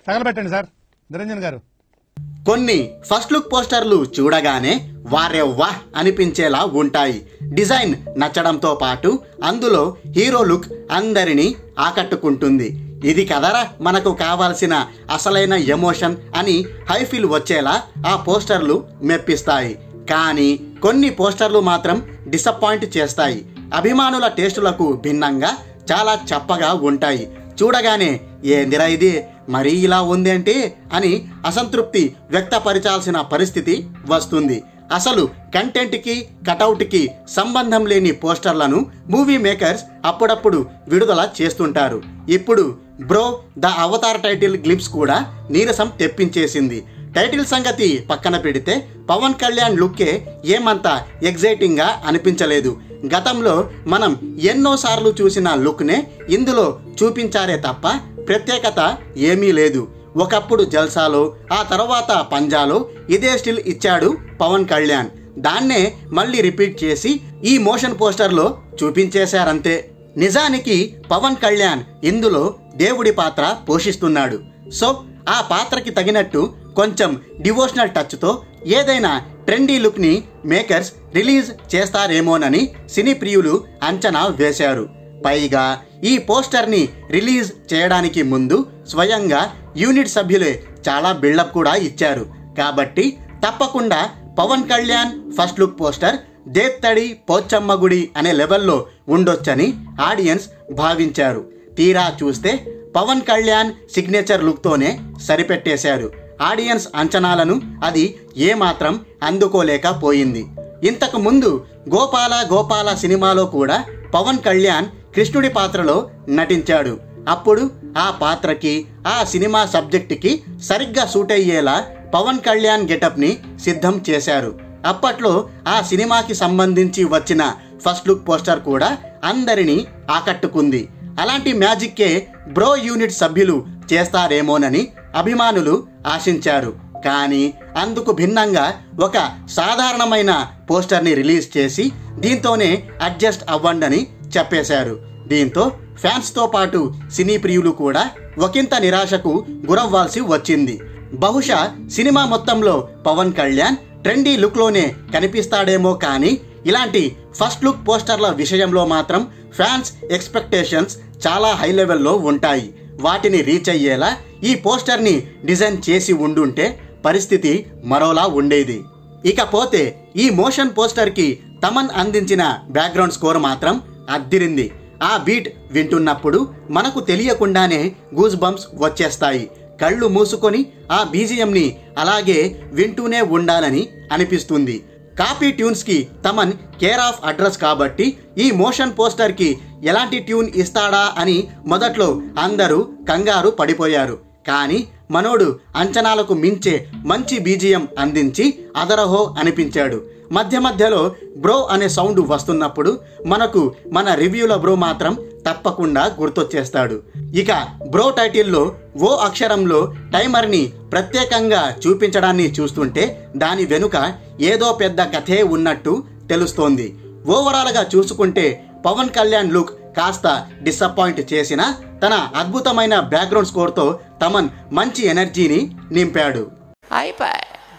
తగలబెట్టండి sir Niranjan గారు. కొన్ని first look పోస్టర్లు చూడగానే వారే వాహ్ అనిపించేలా ఉంటాయి. డిజైన్ నచ్చడంతో పాటు అందులో హీరో లుక్ అందరినీ ఆకట్టుకుంటుంది. ఇది కదరా మనకు కావాల్సిన అసలైన ఎమోషన్ అని హై ఫీల్ వచ్చేలా ఆ పోస్టర్లు మెప్పిస్తాయి. కానీ కొన్ని పోస్టర్లు మాత్రం డిసప్పాయింట్ చేస్తాయి. అభిమానుల టేస్టులకు భిన్నంగా చాలా చప్పగా ఉంటాయి. చూడగానే ఏందిరా ఇది మరీ ఇలా ఉందేంటి అని అసంతృప్తి వ్యక్తపరచాల్సిన పరిస్థితి వస్తుంది. అసలు కంటెంట్కి కటౌట్కి సంబంధం లేని పోస్టర్లను మూవీ మేకర్స్ అప్పుడప్పుడు విడుదల చేస్తుంటారు. ఇప్పుడు bro the Avatar title glimpse కూడా నీరసం తెప్పించేసింది. టైటిల్ సంగతి పక్కన పెడితే పవన్ కళ్యాణ్ లుక్కే ఏమంతా ఎగ్జైటింగ్గా అనిపించలేదు. గతంలో మనం ఎన్నోసార్లు చూసిన లుక్నే ఇందులో చూపించారే తప్ప ప్రత్యేకత ఏమీ లేదు. ఒకప్పుడు జల్సాలో ఆ తర్వాత పంజాలో ఇదే స్టిల్ ఇచ్చాడు పవన్ కళ్యాణ్. దాన్నే మళ్ళీ రిపీట్ చేసి ఈ మోషన్ పోస్టర్లో చూపించేశారంతే. నిజానికి పవన్ కళ్యాణ్ ఇందులో దేవుడి పాత్ర పోషిస్తున్నాడు. సో ఆ పాత్రకి తగినట్టు కొంచెం డివోషనల్ టచ్తో ఏదైనా ట్రెండీ లుక్ని మేకర్స్ రిలీజ్ చేస్తారేమోనని సినీ ప్రియులు అంచనా వేశారు. పైగా ఈ పోస్టర్ని రిలీజ్ చేయడానికి ముందు స్వయంగా యూనిట్ సభ్యులే చాలా బిల్డప్ కూడా ఇచ్చారు. కాబట్టి తప్పకుండా Pawan Kalyan first look poster దేత్తడి పోచమ్మ గుడి అనే లెవెల్లో ఉండొచ్చని ఆడియన్స్ భావించారు. తీరా చూస్తే పవన్ కళ్యాణ్ సిగ్నేచర్ లుక్తోనే సరిపెట్టేశారు. ఆడియన్స్ అంచనాలను అది ఏమాత్రం అందుకోలేకపోయింది. ఇంతకు ముందు గోపాల గోపాల సినిమాలో కూడా పవన్ కళ్యాణ్ కృష్ణుడి పాత్రలో నటించాడు. అప్పుడు ఆ పాత్రకి ఆ సినిమా సబ్జెక్టుకి సరిగ్గా సూట్ అయ్యేలా పవన్ కళ్యాణ్ గెటప్ని సిద్ధం చేశారు. అప్పట్లో ఆ సినిమాకి సంబంధించి వచ్చిన ఫస్ట్ లుక్ పోస్టర్ కూడా అందరినీ ఆకట్టుకుంది. అలాంటి మ్యాజిక్కే బ్రో యూనిట్ సభ్యులు చేస్తారేమోనని అభిమానులు ఆశించారు. కానీ అందుకు భిన్నంగా ఒక సాధారణమైన పోస్టర్ని రిలీజ్ చేసి దీంతోనే అడ్జస్ట్ అవ్వండని చెప్పేశారు. దీంతో ఫ్యాన్స్తో పాటు సినీ ప్రియులు కూడా ఒకంత నిరాశకు గురవ్వాల్సి వచ్చింది. బహుశా సినిమా మొత్తంలో పవన్ కళ్యాణ్ ట్రెండీ లుక్లోనే కనిపిస్తాడేమో, కానీ ఇలాంటి ఫస్ట్ లుక్ పోస్టర్ల విషయంలో మాత్రం ఫ్యాన్స్ ఎక్స్పెక్టేషన్స్ చాలా హై లెవెల్లో ఉంటాయి. వాటిని రీచ్ అయ్యేలా ఈ పోస్టర్ని డిజైన్ చేసి ఉండుంటే పరిస్థితి మరోలా ఉండేది. ఇకపోతే ఈ మోషన్ పోస్టర్కి తమన్ అందించిన బ్యాక్గ్రౌండ్ స్కోర్ మాత్రం అద్దిరింది. ఆ బీట్ వింటున్నప్పుడు మనకు తెలియకుండానే గూస్ బంప్స్ వచ్చేస్తాయి. కళ్ళు మూసుకొని ఆ బీజిఎంని అలాగే వింటూనే ఉండాలని అనిపిస్తుంది. కాపీ ట్యూన్స్కి తమన్ కేర్ ఆఫ్ అడ్రస్ కాబట్టి ఈ మోషన్ పోస్టర్కి ఎలాంటి ట్యూన్ ఇస్తాడా అని మొదట్లో అందరూ కంగారు పడిపోయారు. కానీ మనోడు అంచనాలకు మించే మంచి బీజిఎం అందించి అదరహో అనిపించాడు. మధ్య మధ్యలో బ్రో అనే సౌండ్ వస్తున్నప్పుడు మనకు మన రివ్యూల బ్రో మాత్రం తప్పకుండా గుర్తొచ్చేస్తాడు. ఇక బ్రో టైటిల్లో ఓ అక్షరంలో టైమర్ని ప్రత్యేకంగా చూపించడాన్ని చూస్తుంటే దాని వెనుక ఏదో పెద్ద కథే ఉన్నట్టు తెలుస్తోంది. ఓవరాల్గా చూసుకుంటే పవన్ కళ్యాణ్ లుక్ కాస్త డిసప్పాయింట్ చేసినా తన అద్భుతమైన బ్యాక్గ్రౌండ్ స్కోర్తో తమన్ మంచి ఎనర్జీని నింపాడు.